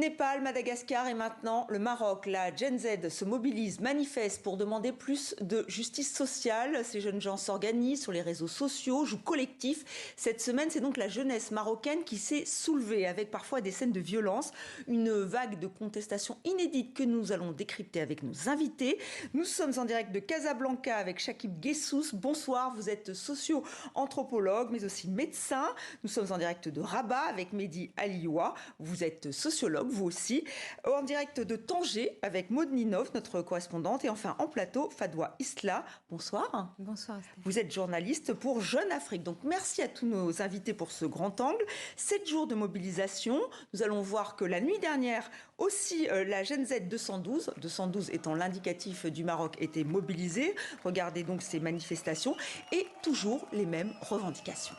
Népal, Madagascar et maintenant le Maroc. La Gen Z se mobilise, manifeste pour demander plus de justice sociale. Ces jeunes gens s'organisent sur les réseaux sociaux, jouent collectif. Cette semaine, c'est donc la jeunesse marocaine qui s'est soulevée avec parfois des scènes de violence. Une vague de contestation inédite que nous allons décrypter avec nos invités. Nous sommes en direct de Casablanca avec Chakib Guessous. Bonsoir, vous êtes socio-anthropologue mais aussi médecin. Nous sommes en direct de Rabat avec Mehdi Alioua. Vous êtes sociologue, vous aussi. En direct de Tanger avec Maud Ninov, notre correspondante. Et enfin en plateau, Fadwa Isla. Bonsoir. Bonsoir. Vous êtes journaliste pour Jeune Afrique. Donc merci à tous nos invités pour ce grand angle. 7 jours de mobilisation. Nous allons voir que la nuit dernière aussi, la Gen Z 212 étant l'indicatif du Maroc, était mobilisée. Regardez donc ces manifestations et toujours les mêmes revendications.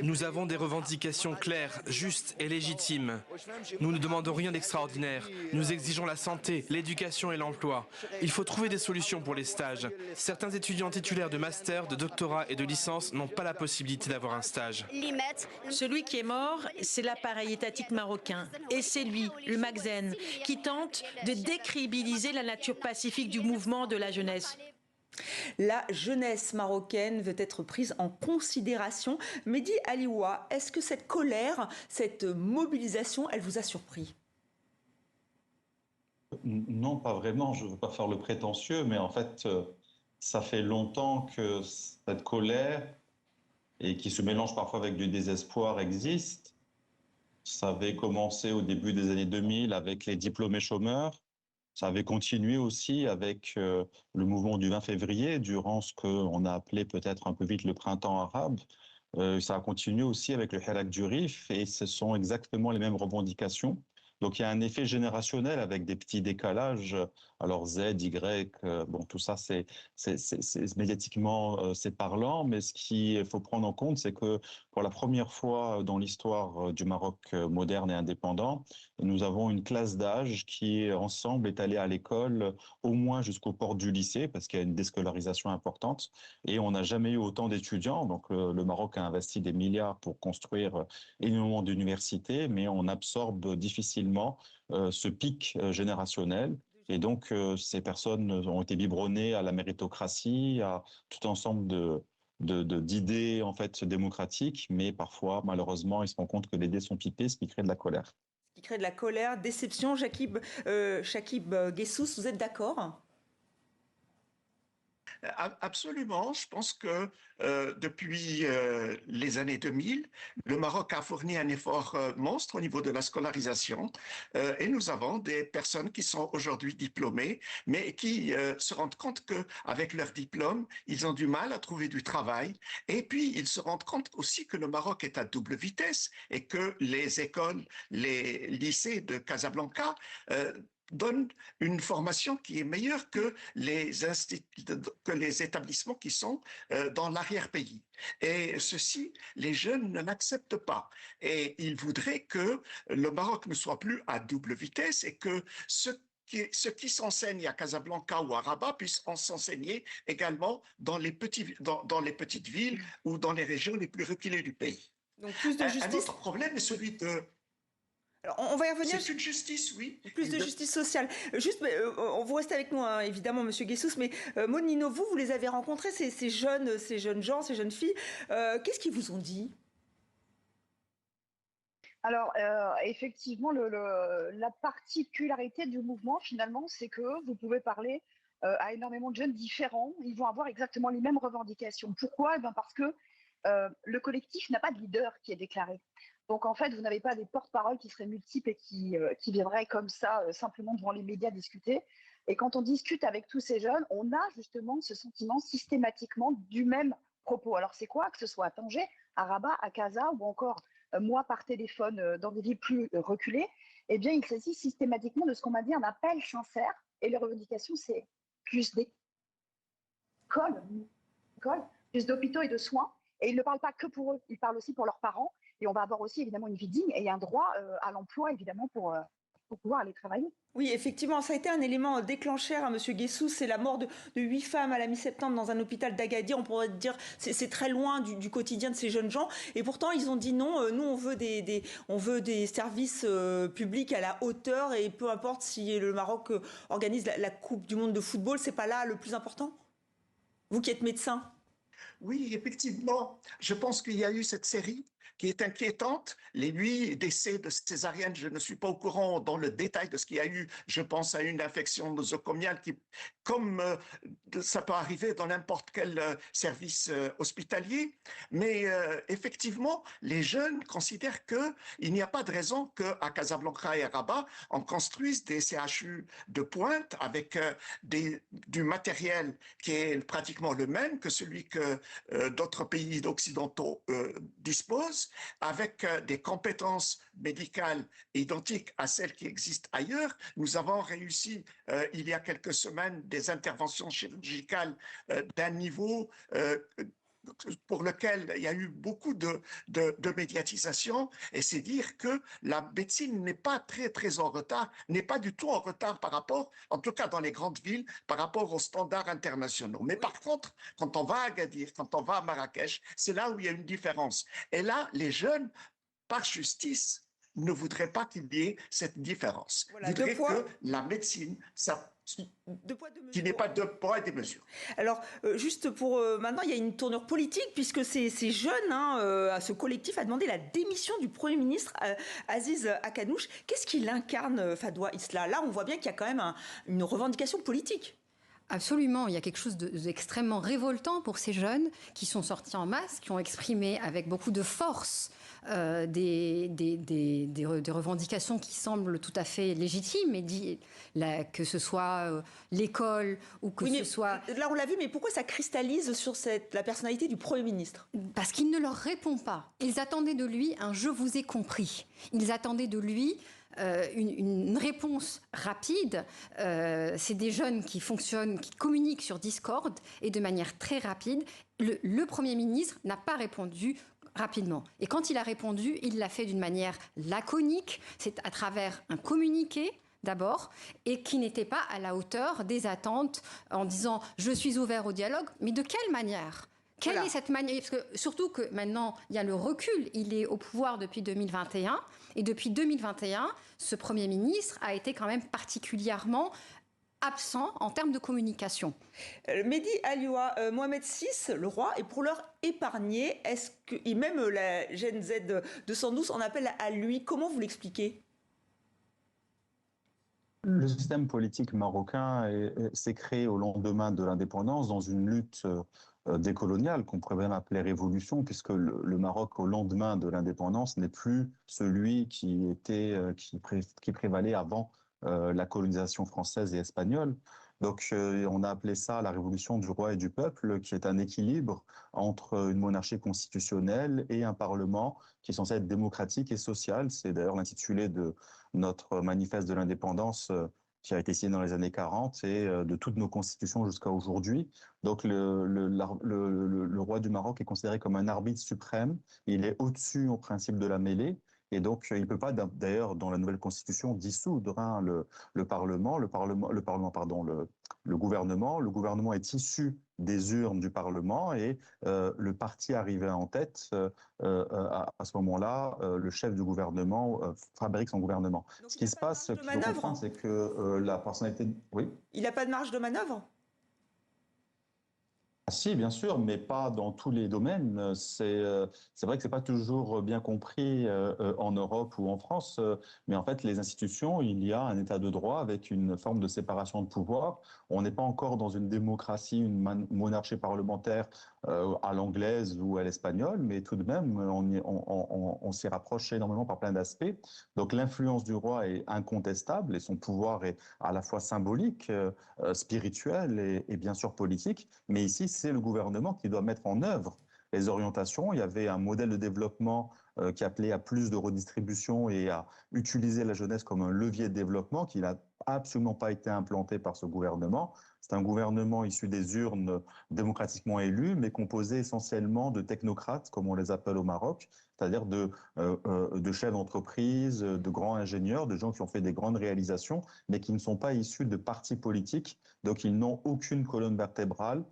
Nous avons des revendications claires, justes et légitimes. Nous ne demandons rien d'extraordinaire. Nous exigeons la santé, l'éducation et l'emploi. Il faut trouver des solutions pour les stages. Certains étudiants titulaires de master, de doctorat et de licence n'ont pas la possibilité d'avoir un stage. Celui qui est mort, c'est l'appareil étatique marocain. Et c'est lui, le Magzen, qui tente de décrédibiliser la nature pacifique du mouvement de la jeunesse. La jeunesse marocaine veut être prise en considération. Mehdi Alioua, est-ce que cette colère, cette mobilisation, elle vous a surpris? Non, pas vraiment. Je ne veux pas faire le prétentieux, mais en fait, ça fait longtemps que cette colère, et qui se mélange parfois avec du désespoir, existe. Ça avait commencé au début des années 2000 avec les diplômés chômeurs. Ça avait continué aussi avec le mouvement du 20 février, durant ce qu'on a appelé peut-être un peu vite le printemps arabe. Ça a continué aussi avec le Hirak du Rif, et ce sont exactement les mêmes revendications. Donc il y a un effet générationnel avec des petits décalages. Alors Z, Y, bon, tout ça, c'est médiatiquement c'est parlant, mais ce qu'il faut prendre en compte, c'est que pour la première fois dans l'histoire du Maroc moderne et indépendant, nous avons une classe d'âge qui, ensemble, est allée à l'école au moins jusqu'aux portes du lycée, parce qu'il y a une déscolarisation importante, et on n'a jamais eu autant d'étudiants. Donc le Maroc a investi des milliards pour construire énormément d'universités, mais on absorbe difficilement ce pic générationnel. Et donc, ces personnes ont été biberonnées à la méritocratie, à tout ensemble d'idées en fait démocratiques, mais parfois, malheureusement, ils se rendent compte que les dés sont pipés, ce qui crée de la colère. Ce qui crée de la colère, déception. Chakib Guessous, vous êtes d'accord? Absolument. Je pense que depuis les années 2000, le Maroc a fourni un effort monstre au niveau de la scolarisation et nous avons des personnes qui sont aujourd'hui diplômées, mais qui se rendent compte qu'avec leur diplôme, ils ont du mal à trouver du travail. Et puis, ils se rendent compte aussi que le Maroc est à double vitesse et que les écoles, les lycées de Casablanca donne une formation qui est meilleure que les établissements qui sont dans l'arrière-pays. Et ceci, les jeunes ne l'acceptent pas. Et ils voudraient que le Maroc ne soit plus à double vitesse et que ce qui s'enseigne à Casablanca ou à Rabat puisse s'enseigner également dans les petites villes ou dans les régions les plus reculées du pays. Donc plus de justice. Un autre problème est celui de... Alors, on va y revenir. C'est une justice, oui. Plus de justice sociale. Juste, vous restez avec nous, hein, évidemment, Monsieur Guessous, mais Maud Ninov, vous les avez rencontrés, ces jeunes gens, ces jeunes filles. Qu'est-ce qu'ils vous ont dit? Alors, effectivement, la particularité du mouvement, finalement, c'est que vous pouvez parler à énormément de jeunes différents. Ils vont avoir exactement les mêmes revendications. Pourquoi? Parce que le collectif n'a pas de leader qui est déclaré. Donc, en fait, vous n'avez pas des porte-paroles qui seraient multiples et qui viendraient comme ça, simplement devant les médias discuter. Et quand on discute avec tous ces jeunes, on a justement ce sentiment systématiquement du même propos. Alors, c'est quoi? Que ce soit à Tanger, à Rabat, à Casa ou encore moi par téléphone dans des villes plus reculées, eh bien, il s'agit systématiquement de ce qu'on m'a dit un appel sincère. Et les revendications, c'est plus d'écoles, plus d'hôpitaux et de soins. Et ils ne parlent pas que pour eux, ils parlent aussi pour leurs parents. Et on va avoir aussi évidemment une vie digne et un droit à l'emploi évidemment pour pour pouvoir aller travailler. Oui, effectivement, ça a été un élément déclencheur, hein, Monsieur Guessou, c'est la mort de 8 femmes à la mi-septembre dans un hôpital d'Agadir. On pourrait dire c'est très loin du quotidien de ces jeunes gens. Et pourtant, ils ont dit non, nous on veut on veut des services publics à la hauteur et peu importe si le Maroc organise la Coupe du monde de football, c'est pas là le plus important? Vous qui êtes médecin. Oui, effectivement, je pense qu'il y a eu cette série qui est inquiétante. Les 8 décès de césarienne, je ne suis pas au courant dans le détail de ce qu'il y a eu. Je pense à une infection nosocomiale qui, comme ça peut arriver dans n'importe quel service hospitalier, mais effectivement, les jeunes considèrent qu'il n'y a pas de raison qu'à Casablanca et à Rabat, on construise des CHU de pointe avec du matériel qui est pratiquement le même que celui que d'autres pays occidentaux disposent, avec des compétences médicales identiques à celles qui existent ailleurs. Nous avons réussi, il y a quelques semaines, des interventions chirurgicales d'un niveau pour lequel il y a eu beaucoup de médiatisation, et c'est dire que la médecine n'est pas très en retard, n'est pas du tout en retard par rapport, en tout cas dans les grandes villes, par rapport aux standards internationaux. Mais par contre, quand on va à Agadir, quand on va à Marrakech, c'est là où il y a une différence. Et là, les jeunes, par justice, ne voudraient pas qu'il y ait cette différence. Voilà, Ils voudraient que la médecine, ça qui n'est pas de poids et des mesures. Alors, juste pour maintenant, il y a une tournure politique puisque ces jeunes, hein, ce collectif a demandé la démission du Premier ministre Aziz Akanouch. Qu'est-ce qu'il incarne, Fadwa Islah? Là, on voit bien qu'il y a quand même une revendication politique. Absolument, il y a quelque chose d'extrêmement révoltant pour ces jeunes qui sont sortis en masse, qui ont exprimé avec beaucoup de force des revendications qui semblent tout à fait légitimes, et que ce soit l'école ou que ce soit... Là, on l'a vu, mais pourquoi ça cristallise sur la personnalité du Premier ministre? Parce qu'il ne leur répond pas. Ils attendaient de lui un « je vous ai compris ». Ils attendaient de lui une réponse rapide. C'est des jeunes qui fonctionnent, qui communiquent sur Discord et de manière très rapide. Le Premier ministre n'a pas répondu rapidement. Et quand il a répondu, il l'a fait d'une manière laconique. C'est à travers un communiqué d'abord, et qui n'était pas à la hauteur des attentes en disant « je suis ouvert au dialogue ». Mais de quelle manière ? Quelle est cette manière? Parce que, surtout que maintenant, il y a le recul. Il est au pouvoir depuis 2021. Et depuis 2021, ce Premier ministre a été quand même particulièrement absent en termes de communication. Mehdi Alioua, Mohamed VI, le roi, est pour l'heure épargné. Est-ce que, et même la Gen Z 212 en appelle à lui? Comment vous l'expliquez? Le système politique marocain s'est créé au lendemain de l'indépendance dans une lutte décoloniale qu'on pourrait même appeler révolution, puisque le Maroc au lendemain de l'indépendance n'est plus celui qui prévalait avant la colonisation française et espagnole. Donc on a appelé ça la révolution du roi et du peuple, qui est un équilibre entre une monarchie constitutionnelle et un parlement qui est censé être démocratique et social. C'est d'ailleurs l'intitulé de notre manifeste de l'indépendance qui a été signé dans les années 40 et de toutes nos constitutions jusqu'à aujourd'hui. Donc le roi du Maroc est considéré comme un arbitre suprême. Il est au-dessus au principe de la mêlée. Et donc, il ne peut pas, d'ailleurs, dans la nouvelle constitution, dissoudre le Parlement. Le gouvernement. Le gouvernement est issu des urnes du Parlement et le parti arrivé en tête, à ce moment-là, le chef du gouvernement fabrique son gouvernement. Donc, ce qui se passe, ce qu'il faut comprendre, c'est que la personnalité... Oui. Il n'a pas de marge de manœuvre? Ah si, bien sûr, mais pas dans tous les domaines. C'est vrai que c'est pas toujours bien compris en Europe ou en France, mais en fait, les institutions, il y a un état de droit avec une forme de séparation de pouvoir. On n'est pas encore dans une démocratie, une monarchie parlementaire à l'anglaise ou à l'espagnole, mais tout de même, on s'y rapproche énormément par plein d'aspects. Donc l'influence du roi est incontestable et son pouvoir est à la fois symbolique, spirituel et bien sûr politique, mais ici, c'est le gouvernement qui doit mettre en œuvre les orientations. Il y avait un modèle de développement qui appelait à plus de redistribution et à utiliser la jeunesse comme un levier de développement, qui n'a absolument pas été implanté par ce gouvernement. C'est un gouvernement issu des urnes démocratiquement élus, mais composé essentiellement de technocrates, comme on les appelle au Maroc, c'est-à-dire de chefs d'entreprise, de grands ingénieurs, de gens qui ont fait des grandes réalisations, mais qui ne sont pas issus de partis politiques, donc ils n'ont aucune colonne vertébrale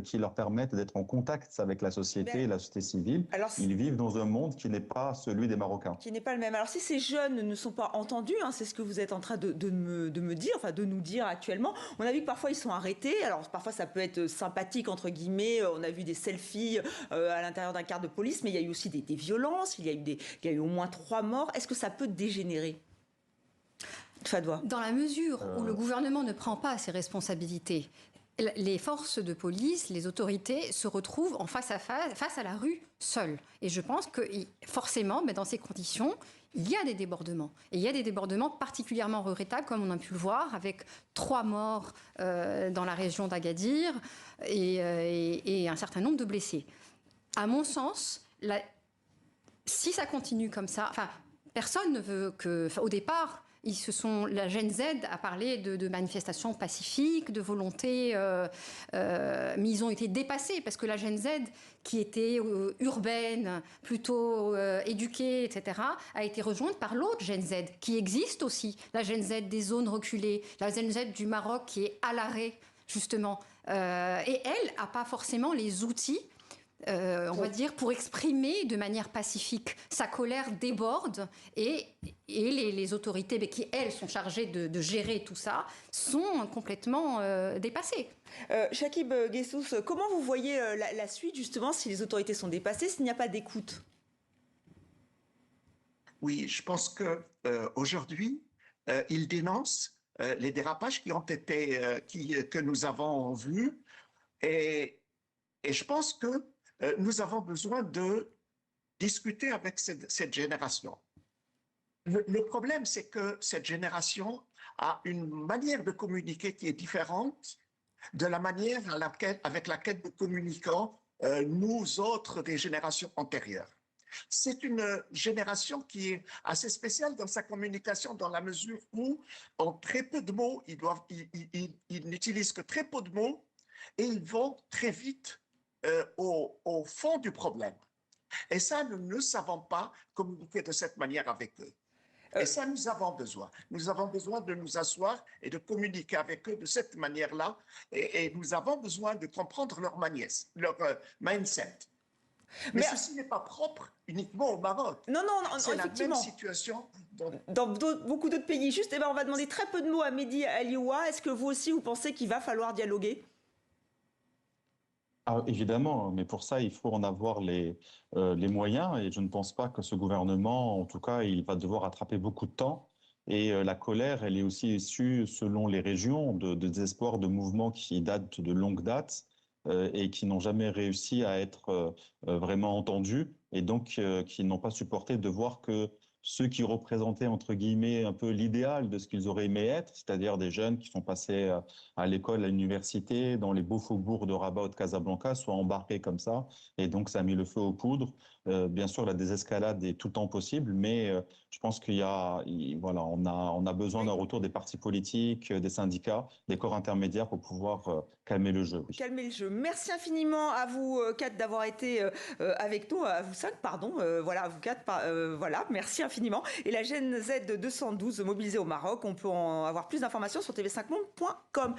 qui leur permettent d'être en contact avec la société et la société civile. Alors, ils vivent dans un monde qui n'est pas celui des Marocains. Qui n'est pas le même. Alors si ces jeunes ne sont pas entendus, hein, c'est ce que vous êtes en train de me dire, enfin de nous dire actuellement, on a vu que parfois ils sont arrêtés, alors parfois ça peut être sympathique entre guillemets, on a vu des selfies à l'intérieur d'un car de police, mais il y a eu aussi des violences, il y a eu au moins 3 morts. Est-ce que ça peut dégénérer ? Fadwa. Dans la mesure où le gouvernement ne prend pas ses responsabilités, les forces de police, les autorités se retrouvent en face à la rue seules. Et je pense que forcément, dans ces conditions, il y a des débordements. Et il y a des débordements particulièrement regrettables, comme on a pu le voir, avec 3 morts dans la région d'Agadir et un certain nombre de blessés. À mon sens, si ça continue comme ça, personne ne veut que... Au départ... la Gen Z a parlé de manifestations pacifiques, de volonté, mais ils ont été dépassés parce que la Gen Z, qui était urbaine, plutôt éduquée, etc., a été rejointe par l'autre Gen Z, qui existe aussi, la Gen Z des zones reculées, la Gen Z du Maroc qui est à l'arrêt, justement. Et elle n'a pas forcément les outils on va dire, pour exprimer de manière pacifique. Sa colère déborde et les autorités qui, elles, sont chargées de gérer tout ça, sont complètement dépassées. Chakib Ghessous, comment vous voyez la suite, justement, si les autorités sont dépassées, s'il n'y a pas d'écoute ? Oui, je pense qu'aujourd'hui, ils dénoncent les dérapages que nous avons vus et je pense que nous avons besoin de discuter avec cette génération. Le problème, c'est que cette génération a une manière de communiquer qui est différente de la manière avec laquelle nous communiquons, nous autres des générations antérieures. C'est une génération qui est assez spéciale dans sa communication dans la mesure où, en très peu de mots, ils n'utilisent que très peu de mots et ils vont très vite au fond du problème. Et ça, nous ne savons pas communiquer de cette manière avec eux. Et ça, nous avons besoin. Nous avons besoin de nous asseoir et de communiquer avec eux de cette manière-là. Et nous avons besoin de comprendre leur mindset. Mais ceci n'est pas propre uniquement au Maroc. Non, c'est effectivement. La même situation dans beaucoup d'autres pays. Juste, on va demander très peu de mots à Mehdi Alioua. Est-ce que vous aussi, vous pensez qu'il va falloir dialoguer ? Évidemment, mais pour ça, il faut en avoir les moyens et je ne pense pas que ce gouvernement, en tout cas, il va devoir attraper beaucoup de temps. Et la colère, elle est aussi issue, selon les régions, de désespoir de mouvements qui datent de longue date et qui n'ont jamais réussi à être vraiment entendus et donc qui n'ont pas supporté de voir que ceux qui représentaient, entre guillemets, un peu l'idéal de ce qu'ils auraient aimé être, c'est-à-dire des jeunes qui sont passés à l'école, à l'université, dans les beaux faubourgs de Rabat ou de Casablanca, soient embarqués comme ça. Et donc, ça a mis le feu aux poudres. Bien sûr, la désescalade est tout le temps possible, mais je pense on a besoin d'un retour des partis politiques, des syndicats, des corps intermédiaires pour pouvoir calmer le jeu. Oui. Calmer le jeu. Merci infiniment à vous 4 d'avoir été avec nous, à vous 5, pardon. À vous 4, merci infiniment. Et la Gen Z 212 mobilisée au Maroc, on peut en avoir plus d'informations sur tv5monde.com.